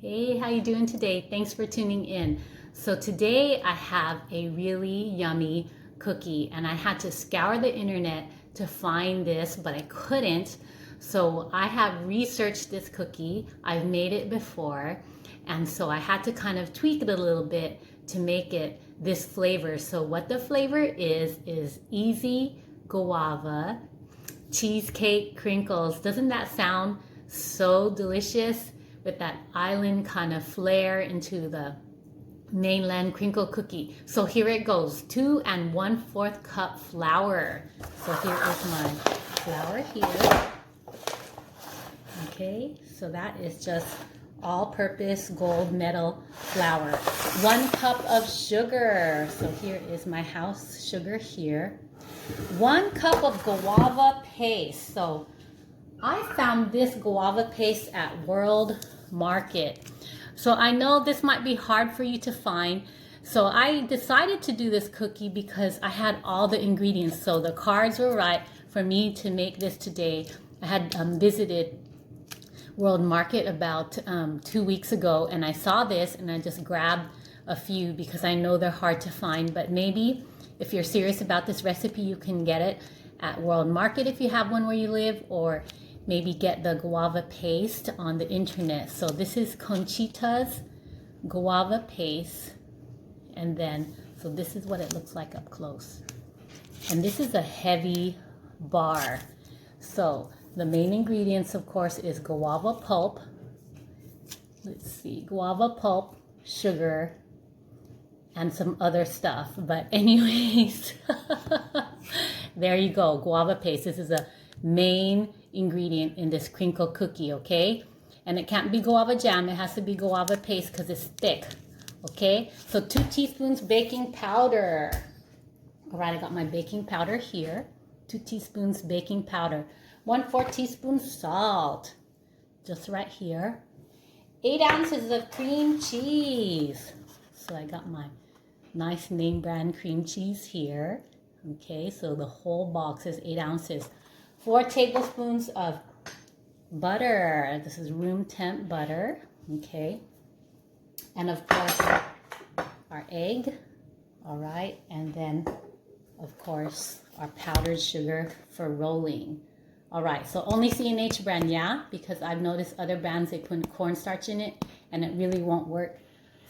Hey, how you doing today? Thanks for tuning in. So today I have a really yummy cookie and I had to scour the internet to find this, but I couldn't. So I have researched this cookie. I've made it before. And so I had to kind of tweak it a little bit to make it this flavor. So what the flavor is easy guava, cheesecake crinkles. Doesn't that sound so delicious? With that island kind of flair into the mainland crinkle cookie. So here it goes, 2 1/4 cup flour. So here is my flour here. Okay, so that is just all-purpose gold medal flour. 1 cup of sugar. So here is my house sugar here. 1 cup of guava paste. So I found this guava paste at World Market. So I know this might be hard for you to find. So I decided to do this cookie because I had all the ingredients. So the cards were right for me to make this today. I had visited World Market about 2 weeks ago and I saw this and I just grabbed a few because I know they're hard to find. But maybe if you're serious about this recipe, you can get it at World Market if you have one where you live, or maybe get the guava paste on the internet. So this is Conchita's guava paste. And then, so this is what it looks like up close. And this is a heavy bar. So the main ingredients, of course, is guava pulp. Let's see, guava pulp, sugar, and some other stuff. But anyways, there you go, guava paste. This is a main ingredient in this crinkle cookie, okay? And it can't be guava jam, it has to be guava paste because it's thick, okay? So 2 teaspoons baking powder. All right, I got my baking powder here. 2 teaspoons baking powder. 1/4 teaspoon salt, just right here. 8 ounces of cream cheese. So I got my nice name brand cream cheese here. Okay, so the whole box is 8 ounces. 4 tablespoons of butter. This is room temp butter. Okay. And of course, our egg. All right. And then, of course, our powdered sugar for rolling. All right. So only C&H brand, yeah? Because I've noticed other brands, they put cornstarch in it and it really won't work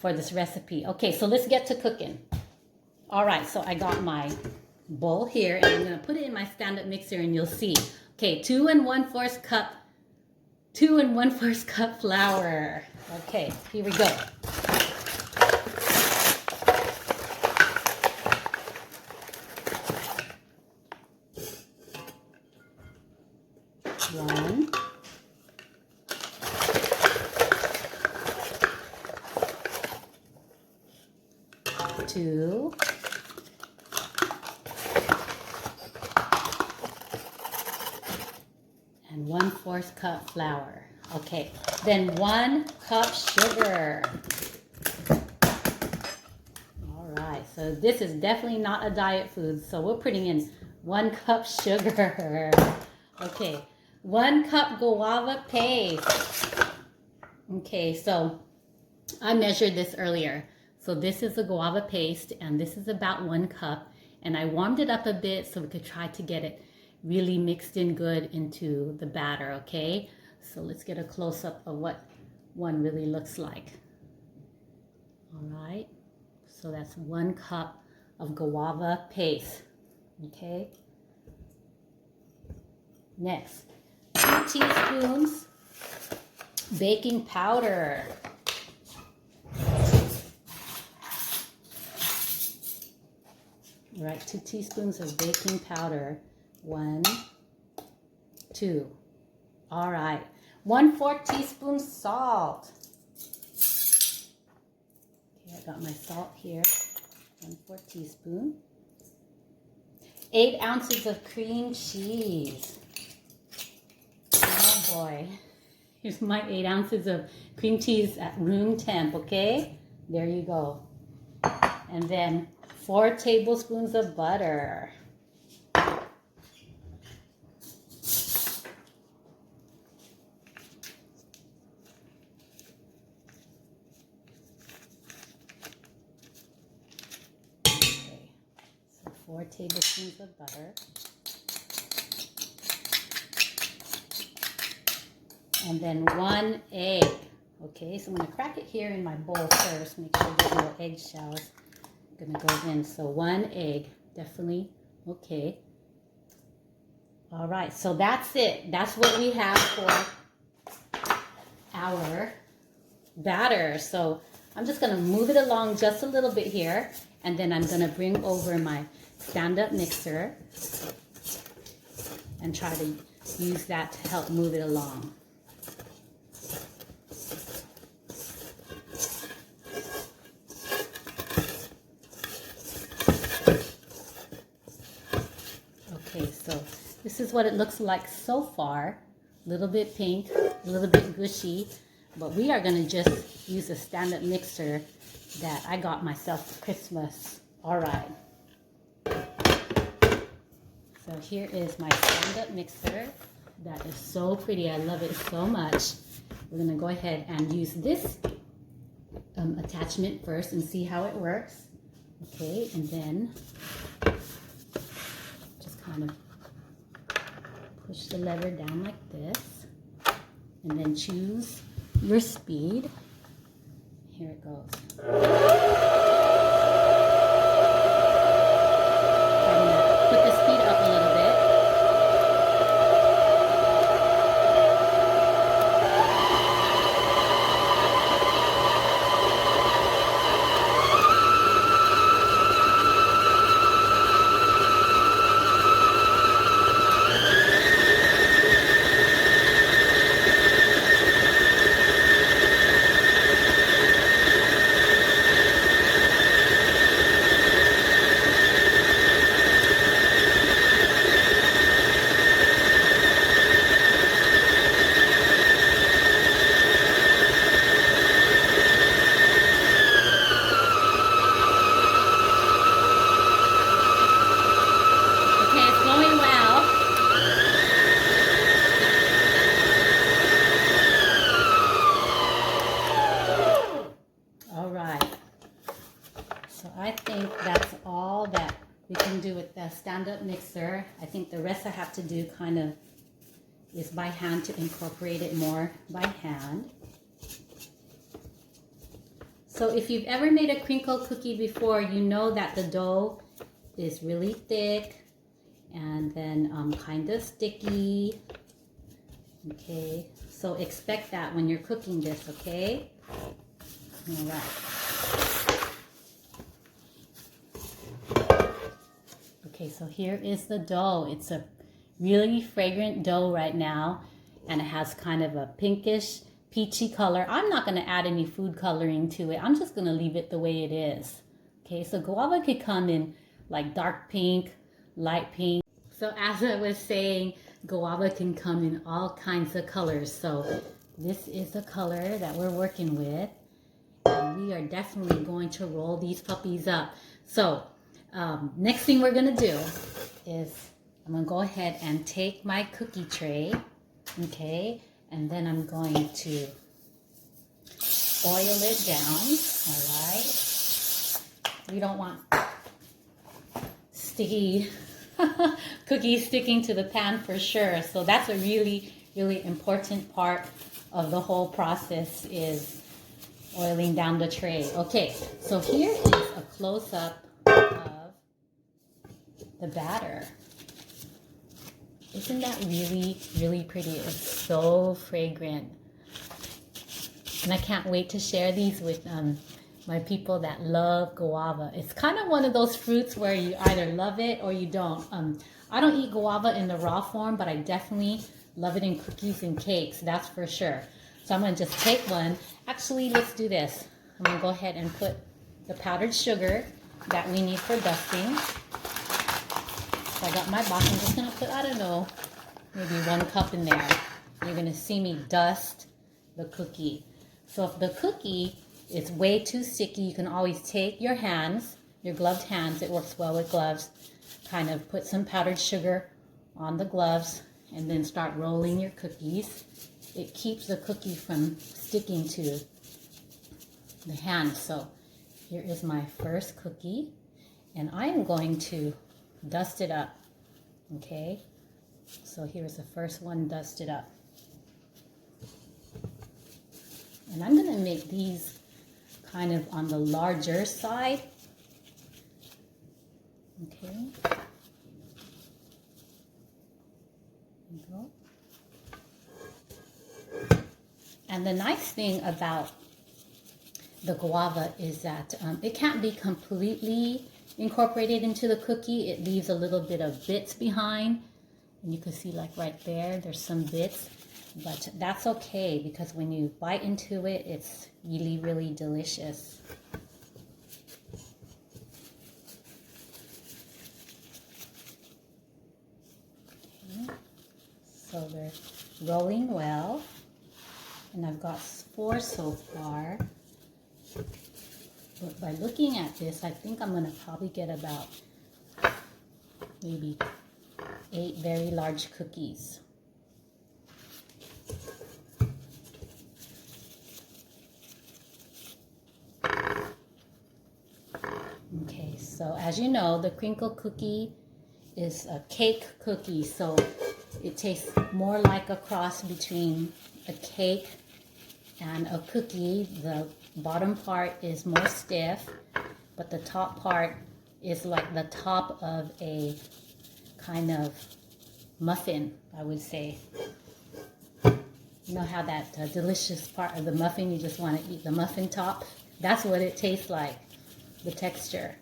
for this recipe. Okay, so let's get to cooking. All right. So I got my bowl here and I'm going to put it in my stand-up mixer and you'll see. Okay, 2 1/4 cup flour. Okay, here we go. One, two, and 1/4 cup flour. Okay, then 1 cup sugar. All right, so this is definitely not a diet food, so we're putting in 1 cup sugar. Okay, 1 cup guava paste. Okay, so I measured this earlier. So this is the guava paste and this is about 1 cup. And I warmed it up a bit so we could try to get it really mixed in good into the batter, okay? So let's get a close-up of what one really looks like. All right, so that's 1 cup of guava paste, okay? Next, 2 teaspoons baking powder. All right, 2 teaspoons of baking powder. 1, 2. All right, 1/4 teaspoon salt. Okay, I got my salt here. 1/4 teaspoon. 8 ounces of cream cheese. Oh boy. Here's my 8 ounces of cream cheese at room temp, okay? There you go. And then 4 tablespoons of butter. 4 tablespoons of butter. And then 1 egg. Okay, so I'm going to crack it here in my bowl first. Make sure the little eggshells are going to go in. So 1 egg, definitely. Okay. All right, so that's it. That's what we have for our batter. So I'm just going to move it along just a little bit here. And then I'm going to bring over my stand-up mixer and try to use that to help move it along. Okay, so this is what it looks like so far. A little bit pink, a little bit gushy, but we are going to just use a stand-up mixer that I got myself for Christmas. All right. So here is my stand-up mixer. That is so pretty. I love it so much. We're going to go ahead and use this attachment first and see how it works. Okay, and then kind of push the lever down like this, and then choose your speed. Here it goes. I'm gonna put the speed up a little bit. I think that's all that we can do with the stand-up mixer. I think the rest I have to do kind of is by hand to incorporate it more by hand. So if you've ever made a crinkle cookie before, you know that the dough is really thick and then kind of sticky. Okay, so expect that when you're cooking this, okay? All right. Okay, so here is the dough. It's a really fragrant dough right now, and it has kind of a pinkish, peachy color. I'm not going to add any food coloring to it. I'm just going to leave it the way it is. Okay, so guava could come in like dark pink, light pink. So as I was saying, guava can come in all kinds of colors. So this is the color that we're working with. And we are definitely going to roll these puppies up. So next thing we're going to do is I'm going to go ahead and take my cookie tray. Okay, and then I'm going to oil it down. All right. We don't want sticky cookies sticking to the pan for sure. So that's a really, really important part of the whole process is oiling down the tray. Okay, so here is a close-up of the batter. Isn't that really, really pretty? It's so fragrant. And I can't wait to share these with my people that love guava. It's kind of one of those fruits where you either love it or you don't. I don't eat guava in the raw form, but I definitely love it in cookies and cakes, that's for sure. So I'm going to just take one. Actually, let's do this. I'm going to go ahead and put the powdered sugar that we need for dusting. So I got my box. I'm just going to put, I don't know, maybe 1 cup in there. You're going to see me dust the cookie. So if the cookie is way too sticky, you can always take your hands, your gloved hands, it works well with gloves, kind of put some powdered sugar on the gloves and then start rolling your cookies. It keeps the cookie from sticking to the hand. So here is my first cookie, and I am going to dust it up. Okay, so here's the first one dusted up. And I'm gonna make these kind of on the larger side. Okay. There you go. And the nice thing about the guava is that it can't be completely incorporated into the cookie. It leaves a little bit of bits behind. And you can see like right there, there's some bits. But that's okay because when you bite into it, it's really, really delicious. Okay. So they're rolling well. And I've got 4 so far. But by looking at this, I think I'm going to probably get about maybe 8 very large cookies. Okay, so as you know, the crinkle cookie is a cake cookie, so it tastes more like a cross between a cake and a cookie. The bottom part is more stiff, but the top part is like the top of a kind of muffin, I would say. You know how that delicious part of the muffin, you just want to eat the muffin top? That's what it tastes like, the texture.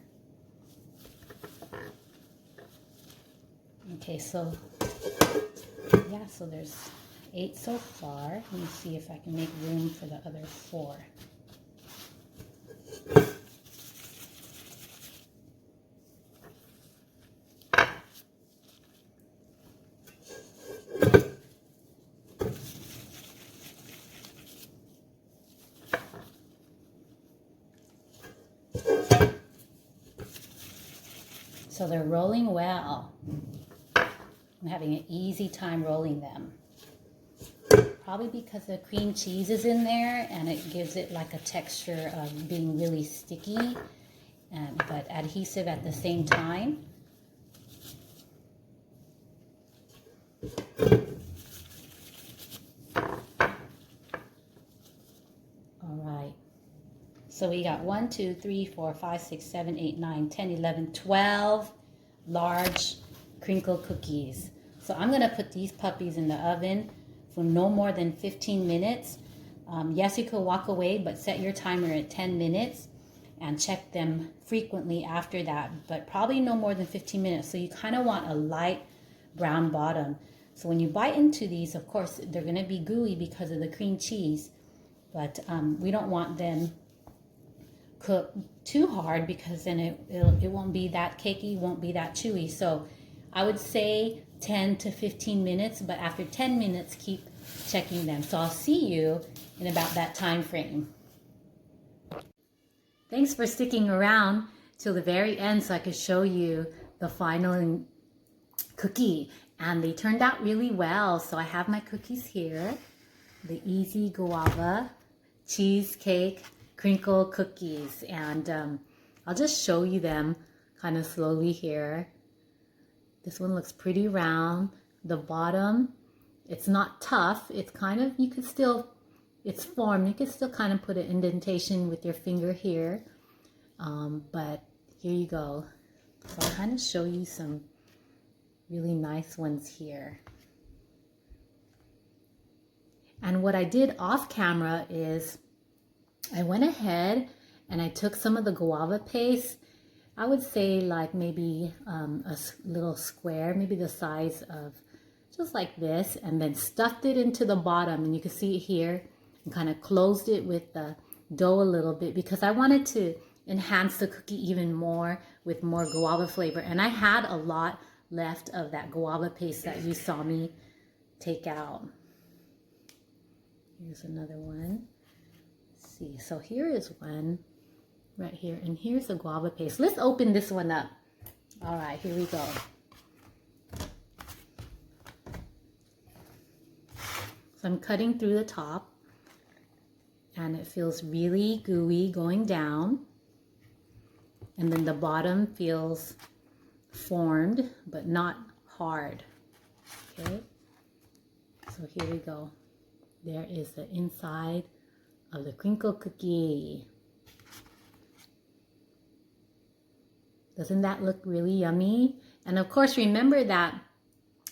Okay, so yeah, so there's 8 so far. Let me see if I can make room for the other 4. So they're rolling well. I'm having an easy time rolling them. Probably because the cream cheese is in there and it gives it like a texture of being really sticky, but adhesive at the same time. All right. So we got 1, 2, 3, 4, 5, 6, 7, 8, 9, 10, 11, 12 large crinkle cookies. So I'm going to put these puppies in the oven for no more than 15 minutes. Yes, you could walk away, but set your timer at 10 minutes and check them frequently after that, but probably no more than 15 minutes. So you kind of want a light brown bottom. So when you bite into these, of course, they're going to be gooey because of the cream cheese, but we don't want them cook too hard because then it won't be that cakey, won't be that chewy. So I would say 10 to 15 minutes, but after 10 minutes, keep checking them. So I'll see you in about that time frame. Thanks for sticking around till the very end so I could show you the final cookie. And they turned out really well. So I have my cookies here, the Easy Guava Cheesecake Crinkle Cookies, and I'll just show you them kind of slowly here. This one looks pretty round. The bottom, it's not tough. It's kind of, you could still, it's formed. You could still kind of put an indentation with your finger here, but here you go. So I'll kind of show you some really nice ones here. And what I did off camera is I went ahead and I took some of the guava paste. I would say like maybe a little square, maybe the size of just like this, and then stuffed it into the bottom. And you can see it here, and kind of closed it with the dough a little bit because I wanted to enhance the cookie even more with more guava flavor. And I had a lot left of that guava paste that you saw me take out. Here's another one. Let's see, so here is one right here, and here's the guava paste. Let's open this one up. All right, here we go. So I'm cutting through the top, and it feels really gooey going down, and then the bottom feels formed, but not hard. Okay, so here we go. There is the inside of the crinkle cookie. Doesn't that look really yummy? And of course, remember that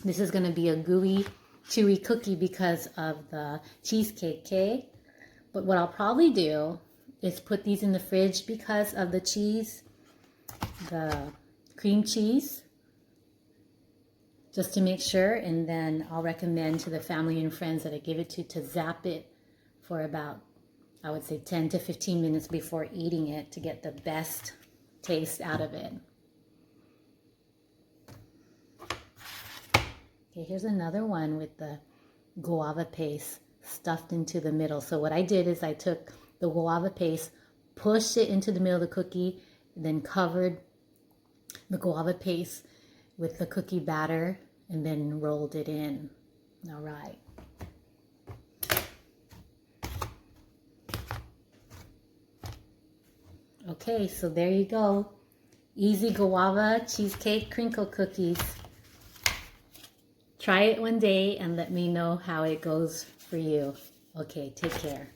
this is going to be a gooey, chewy cookie because of the cheesecake, okay? But what I'll probably do is put these in the fridge because of the cheese, the cream cheese, just to make sure. And then I'll recommend to the family and friends that I give it to zap it for about, I would say 10 to 15 minutes before eating it to get the best taste out of it. Okay, here's another one with the guava paste stuffed into the middle. So what I did is I took the guava paste, pushed it into the middle of the cookie, then covered the guava paste with the cookie batter, and then rolled it in. All right. Okay, so there you go. Easy guava cheesecake crinkle cookies. Try it one day and let me know how it goes for you. Okay, take care.